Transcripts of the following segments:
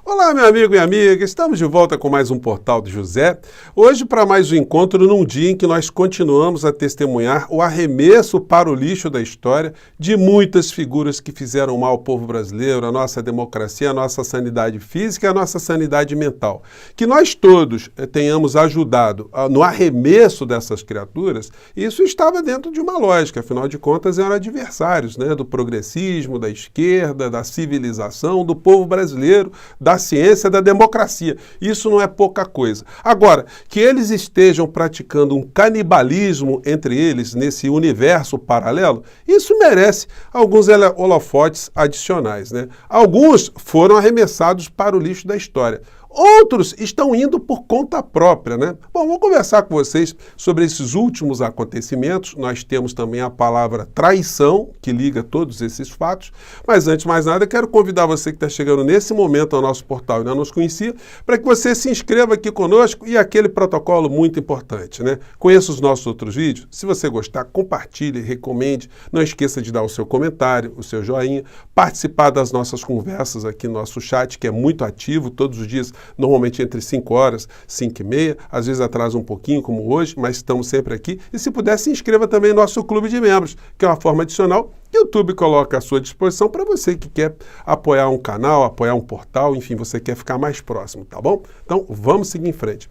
Olá, meu amigo e amiga, estamos de volta com mais um Portal do José. Hoje para mais um encontro num dia em que nós continuamos a testemunhar o arremesso para o lixo da história de muitas figuras que fizeram mal ao povo brasileiro, à nossa democracia, à nossa sanidade física e à nossa sanidade mental. Que nós todos tenhamos ajudado no arremesso dessas criaturas, isso estava dentro de uma lógica, afinal de contas eram adversários, do progressismo, da esquerda, da civilização, do povo brasileiro, da ciência, da democracia. Isso não é pouca coisa. Agora, que eles estejam praticando um canibalismo entre eles nesse universo paralelo, isso merece alguns holofotes adicionais, Alguns foram arremessados para o lixo da história. Outros estão indo por conta própria, Bom, vou conversar com vocês sobre esses últimos acontecimentos. Nós temos também a palavra traição, que liga todos esses fatos. Mas antes de mais nada, quero convidar você que está chegando nesse momento ao nosso portal e não nos conhecia, para que você se inscreva aqui conosco e aquele protocolo muito importante, Conheça os nossos outros vídeos. Se você gostar, compartilhe, recomende. Não esqueça de dar o seu comentário, o seu joinha, participar das nossas conversas aqui no nosso chat, que é muito ativo todos os dias, normalmente entre 5 horas, 5 e meia, às vezes atrasa um pouquinho, como hoje, mas estamos sempre aqui. E se puder, se inscreva também no nosso clube de membros, que é uma forma adicional que o YouTube coloca à sua disposição para você que quer apoiar um canal, apoiar um portal, enfim, você quer ficar mais próximo, tá bom? Então, vamos seguir em frente.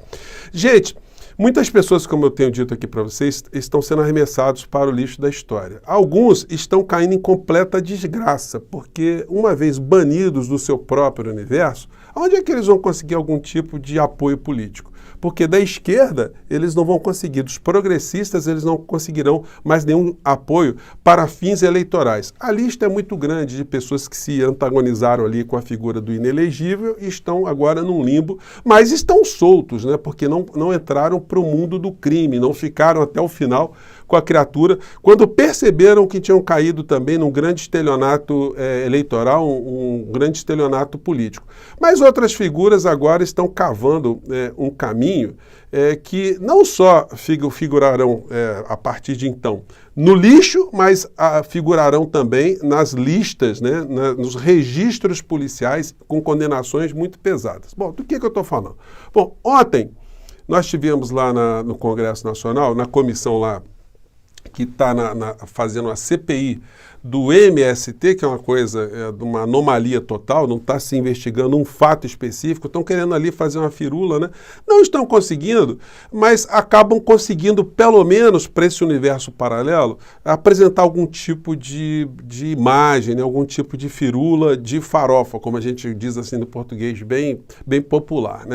Gente, muitas pessoas, como eu tenho dito aqui para vocês, estão sendo arremessados para o lixo da história. Alguns estão caindo em completa desgraça, porque uma vez banidos do seu próprio universo, onde é que eles vão conseguir algum tipo de apoio político? Porque da esquerda eles não vão conseguir, dos progressistas eles não conseguirão mais nenhum apoio para fins eleitorais. A lista é muito grande de pessoas que se antagonizaram ali com a figura do inelegível e estão agora num limbo, mas estão soltos, porque não entraram para o mundo do crime, não ficaram até o final com a criatura, quando perceberam que tinham caído também num grande estelionato eleitoral, um grande estelionato político. Mas outras figuras agora estão cavando um caminho que não só figurarão a partir de então no lixo, mas figurarão também nas listas, nos registros policiais com condenações muito pesadas. Bom, do que eu estou falando? Bom, ontem nós tivemos lá no Congresso Nacional, na comissão lá, que está fazendo a CPI do MST, que é uma coisa, de uma anomalia total, não está se investigando um fato específico, estão querendo ali fazer uma firula, Não estão conseguindo, mas acabam conseguindo, pelo menos para esse universo paralelo, apresentar algum tipo de imagem, algum tipo de firula, de farofa, como a gente diz assim no português bem popular,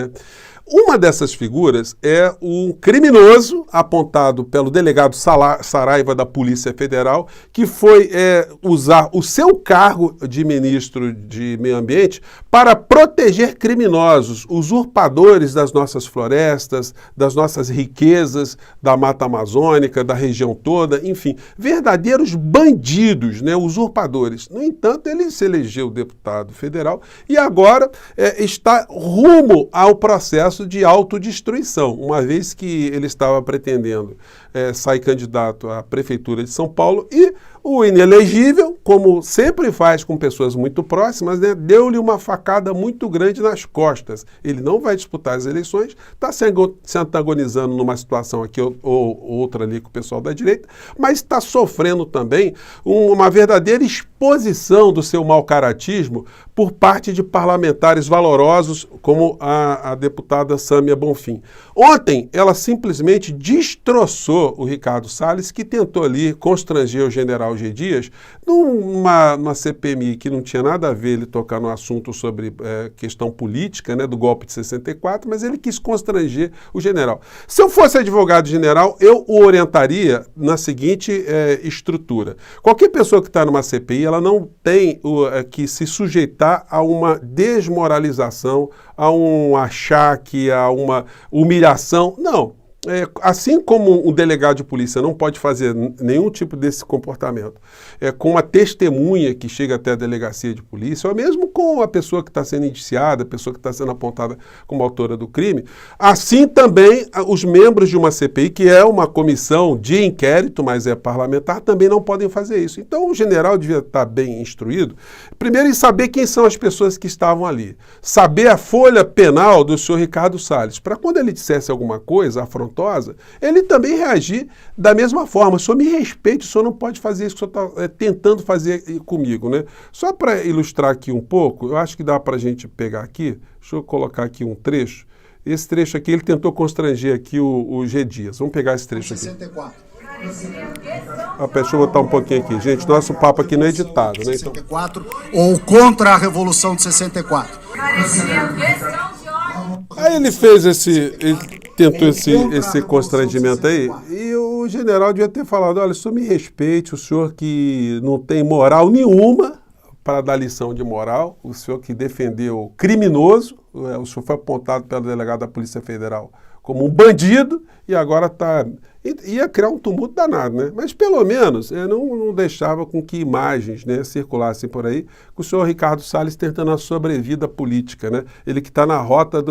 Uma dessas figuras é um criminoso apontado pelo delegado Saraiva da Polícia Federal, que foi usar o seu cargo de ministro de Meio Ambiente para proteger criminosos, usurpadores das nossas florestas, das nossas riquezas, da Mata Amazônica, da região toda, enfim, verdadeiros bandidos, usurpadores. No entanto, ele se elegeu deputado federal e agora está rumo ao processo de autodestruição, uma vez que ele estava pretendendo sair candidato à Prefeitura de São Paulo e o inelegível, como sempre faz com pessoas muito próximas, deu-lhe uma facada muito grande nas costas. Ele não vai disputar as eleições, está se antagonizando numa situação aqui ou outra ali com o pessoal da direita, mas está sofrendo também uma verdadeira exposição do seu mau-caratismo por parte de parlamentares valorosos, como a deputada Sâmia Bonfim. Ontem, ela simplesmente destroçou o Ricardo Salles, que tentou ali constranger o general G. Dias numa CPMI que não tinha nada a ver ele tocar no assunto sobre questão política, do golpe de 64, mas ele quis constranger o general. Se eu fosse advogado-general, eu o orientaria na seguinte estrutura. Qualquer pessoa que está numa CPI, ela não tem que se sujeitar a uma desmoralização, a um achaque, a uma humilhação. Não. assim como um delegado de polícia não pode fazer nenhum tipo desse comportamento com a testemunha que chega até a delegacia de polícia, ou mesmo com a pessoa que está sendo indiciada, a pessoa que está sendo apontada como autora do crime, assim também os membros de uma CPI, que é uma comissão de inquérito, mas é parlamentar, também não podem fazer isso. Então o general devia estar bem instruído, primeiro em saber quem são as pessoas que estavam ali, saber a folha penal do senhor Ricardo Salles, para quando ele dissesse alguma coisa afrontosa, ele também reagir da mesma forma. O senhor me respeite, o senhor não pode fazer isso que o senhor está tentando fazer comigo, né? Só para ilustrar aqui um pouco, eu acho que dá para a gente pegar aqui, deixa eu colocar aqui um trecho. Esse trecho aqui, ele tentou constranger aqui o G. Dias. Vamos pegar esse trecho aqui. 64. Deixa eu botar um pouquinho aqui. Gente, nosso papo aqui não é editado, né? 64, ou contra a Revolução de 64. Aí ele fez ele tentou esse constrangimento aí, e o general devia ter falado, olha, o senhor me respeite, o senhor que não tem moral nenhuma para dar lição de moral, o senhor que defendeu criminoso, o senhor foi apontado pelo delegado da Polícia Federal como um bandido, e agora ia criar um tumulto danado, né? Mas pelo menos não deixava com que imagens, né, circulassem por aí, com o senhor Ricardo Salles tentando a sobrevida política, né? Ele que está na rota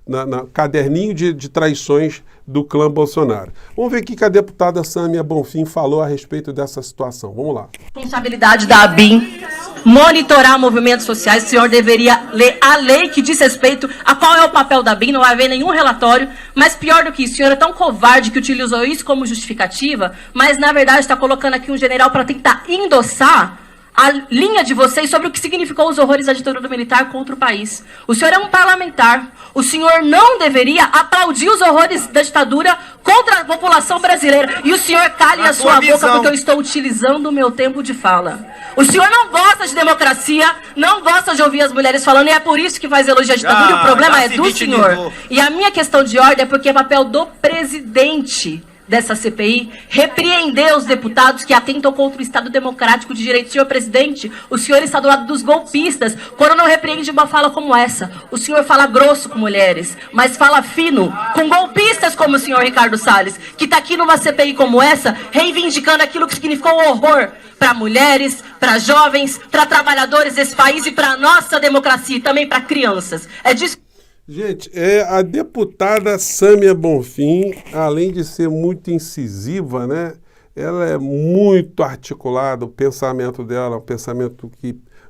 na caderninho de traições do clã Bolsonaro. Vamos ver o que a deputada Sâmia Bonfim falou a respeito dessa situação. Vamos lá. Responsabilidade da ABIN monitorar movimentos sociais. O senhor deveria ler a lei que diz respeito a qual é o papel da ABIN. Não vai haver nenhum relatório. Mas pior do que isso, o senhor é tão covarde que utilizou isso como justificativa, mas na verdade está colocando aqui um general para tentar endossar a linha de vocês sobre o que significou os horrores da ditadura militar contra o país. O senhor é um parlamentar. O senhor não deveria aplaudir os horrores da ditadura contra a população brasileira. E o senhor cale a sua boca porque eu estou utilizando o meu tempo de fala. O senhor não gosta de democracia, não gosta de ouvir as mulheres falando, e é por isso que faz elogio à ditadura, e o problema é do senhor. E a minha questão de ordem é porque é papel do presidente dessa CPI, repreender os deputados que atentam contra o Estado Democrático de Direito. Senhor presidente, o senhor está do lado dos golpistas, quando não repreende uma fala como essa. O senhor fala grosso com mulheres, mas fala fino com golpistas como o senhor Ricardo Salles, que está aqui numa CPI como essa, reivindicando aquilo que significou horror para mulheres, para jovens, para trabalhadores desse país e para a nossa democracia e também para crianças. É disso. Gente, a deputada Sâmia Bonfim, além de ser muito incisiva, né, ela é muito articulada, o pensamento dela é um pensamento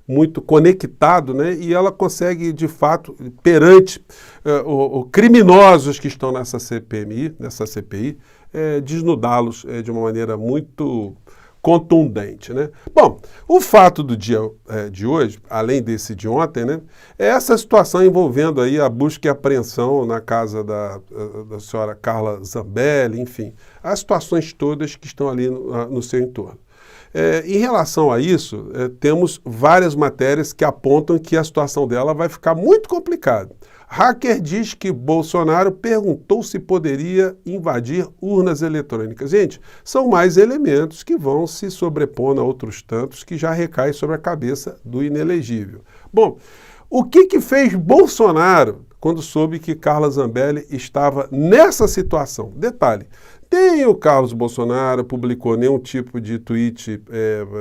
muito conectado, né, e ela consegue, de fato, perante criminosos que estão nessa CPI, desnudá-los de uma maneira muito contundente, né? Bom, o fato do dia de hoje, além desse de ontem, né, é essa situação envolvendo aí a busca e apreensão na casa da senhora Carla Zambelli, enfim, as situações todas que estão ali no seu entorno. Em relação a isso, temos várias matérias que apontam que a situação dela vai ficar muito complicada. Hacker diz que Bolsonaro perguntou se poderia invadir urnas eletrônicas. Gente, são mais elementos que vão se sobrepondo a outros tantos que já recaem sobre a cabeça do inelegível. Bom, o que fez Bolsonaro quando soube que Carla Zambelli estava nessa situação? Detalhe, nem o Carlos Bolsonaro publicou nenhum tipo de tweet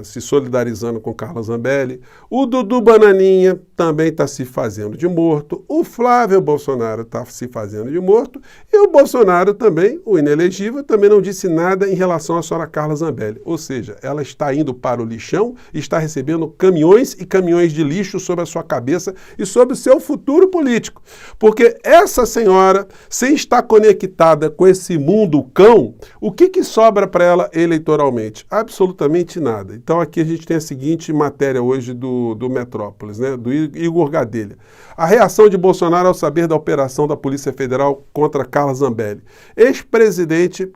se solidarizando com Carla Zambelli. O Dudu Bananinha também está se fazendo de morto. O Flávio Bolsonaro está se fazendo de morto. E o Bolsonaro também, o inelegível, também não disse nada em relação à senhora Carla Zambelli. Ou seja, ela está indo para o lixão e está recebendo caminhões e caminhões de lixo sobre a sua cabeça e sobre o seu futuro político. Porque essa senhora, sem estar conectada com esse mundo cão, o que sobra para ela eleitoralmente? Absolutamente nada. Então aqui a gente tem a seguinte matéria hoje do Metrópolis, né, do Igor Gadelha. A reação de Bolsonaro ao saber da operação da Polícia Federal contra Carla Zambelli. Ex-presidente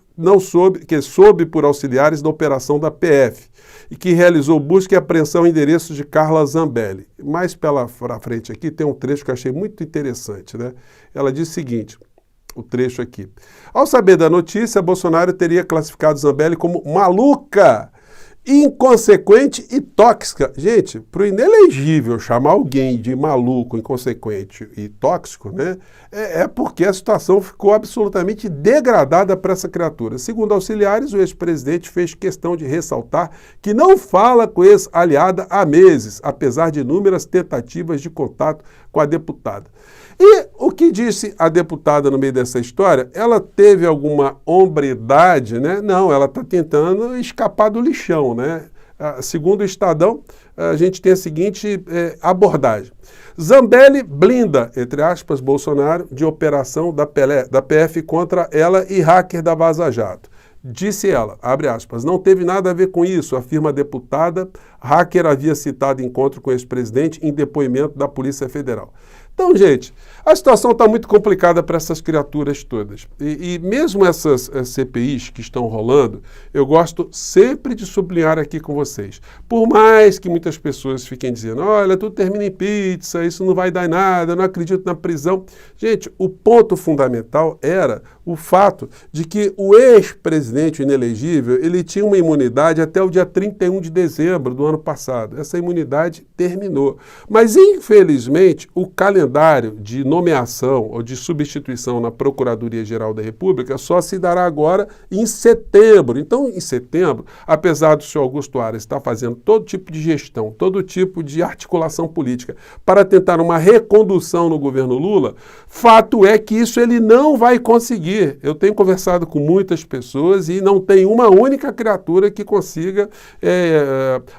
soube por auxiliares da operação da PF e que realizou busca e apreensão em endereços de Carla Zambelli. Mais pela frente aqui tem um trecho que eu achei muito interessante, né? Ela diz o seguinte, o trecho aqui. Ao saber da notícia, Bolsonaro teria classificado Zambelli como maluca inconsequente e tóxica. Gente, para o inelegível chamar alguém de maluco, inconsequente e tóxico, né, é porque a situação ficou absolutamente degradada para essa criatura. Segundo auxiliares, o ex-presidente fez questão de ressaltar que não fala com a ex-aliada há meses, apesar de inúmeras tentativas de contato com a deputada. E o que disse a deputada no meio dessa história? Ela teve alguma hombridade, né? Não, ela está tentando escapar do lixão, né? Segundo o Estadão, a gente tem a seguinte abordagem. Zambelli blinda, entre aspas, Bolsonaro, de operação da PF contra ela e hacker da Vaza Jato. Disse ela, abre aspas, não teve nada a ver com isso, afirma a deputada. Hacker havia citado encontro com o ex-presidente em depoimento da Polícia Federal. Então, gente, a situação está muito complicada para essas criaturas todas. E mesmo essas CPIs que estão rolando, eu gosto sempre de sublinhar aqui com vocês. Por mais que muitas pessoas fiquem dizendo, olha, tudo termina em pizza, isso não vai dar em nada, eu não acredito na prisão. Gente, o ponto fundamental era o fato de que o ex-presidente inelegível, ele tinha uma imunidade até o dia 31 de dezembro do ano passado. Essa imunidade terminou. Mas, infelizmente, o calendário de nomeação ou de substituição na Procuradoria-Geral da República só se dará agora em setembro. Então, em setembro, apesar do senhor Augusto Aras estar fazendo todo tipo de gestão, todo tipo de articulação política para tentar uma recondução no governo Lula, fato é que isso ele não vai conseguir. Eu tenho conversado com muitas pessoas e não tem uma única criatura que consiga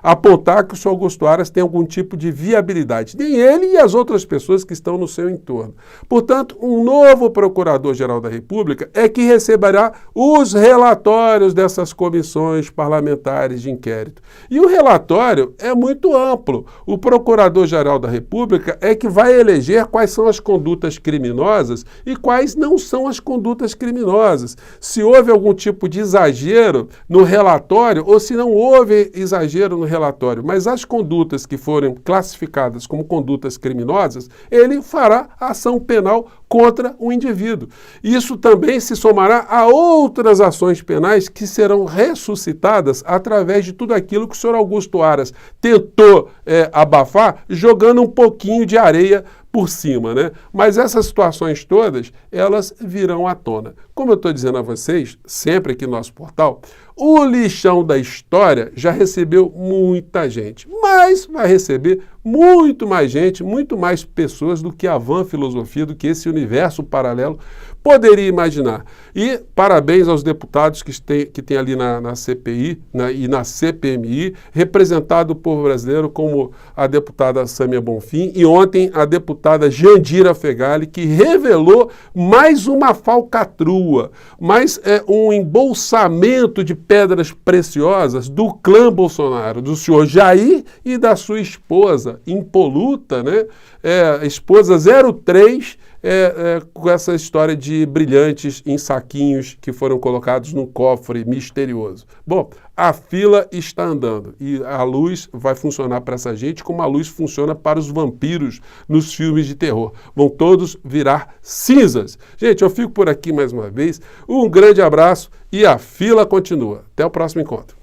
apontar que o senhor Augusto Aras tem algum tipo de viabilidade. Nem ele e as outras pessoas que estão no seu entorno. Portanto, um novo Procurador-Geral da República é que receberá os relatórios dessas comissões parlamentares de inquérito. E o relatório é muito amplo. O Procurador-Geral da República é que vai eleger quais são as condutas criminosas e quais não são as condutas criminosas. Se houve algum tipo de exagero no relatório ou se não houve exagero no relatório, mas as condutas que forem classificadas como condutas criminosas, ele fará ação penal contra o indivíduo. Isso também se somará a outras ações penais que serão ressuscitadas através de tudo aquilo que o senhor Augusto Aras tentou abafar, jogando um pouquinho de areia por cima, né? Mas essas situações todas, elas virão à tona. Como eu estou dizendo a vocês, sempre aqui no nosso portal, o lixão da história já recebeu muita gente, mas vai receber muito mais gente, muito mais pessoas do que a van filosofia, do que esse universo paralelo poderia imaginar. E parabéns aos deputados que tem ali na CPI e na CPMI, representado o povo brasileiro como a deputada Sâmia Bonfim e ontem a deputada Jandira Fegali, que revelou mais uma falcatrua, mais um embolsamento de pedras preciosas do clã Bolsonaro, do senhor Jair e da sua esposa impoluta, né? Esposa 03, com essa história de brilhantes em saquinhos que foram colocados num cofre misterioso. Bom, a fila está andando e a luz vai funcionar para essa gente como a luz funciona para os vampiros nos filmes de terror. Vão todos virar cinzas. Gente, eu fico por aqui mais uma vez. Um grande abraço e a fila continua. Até o próximo encontro.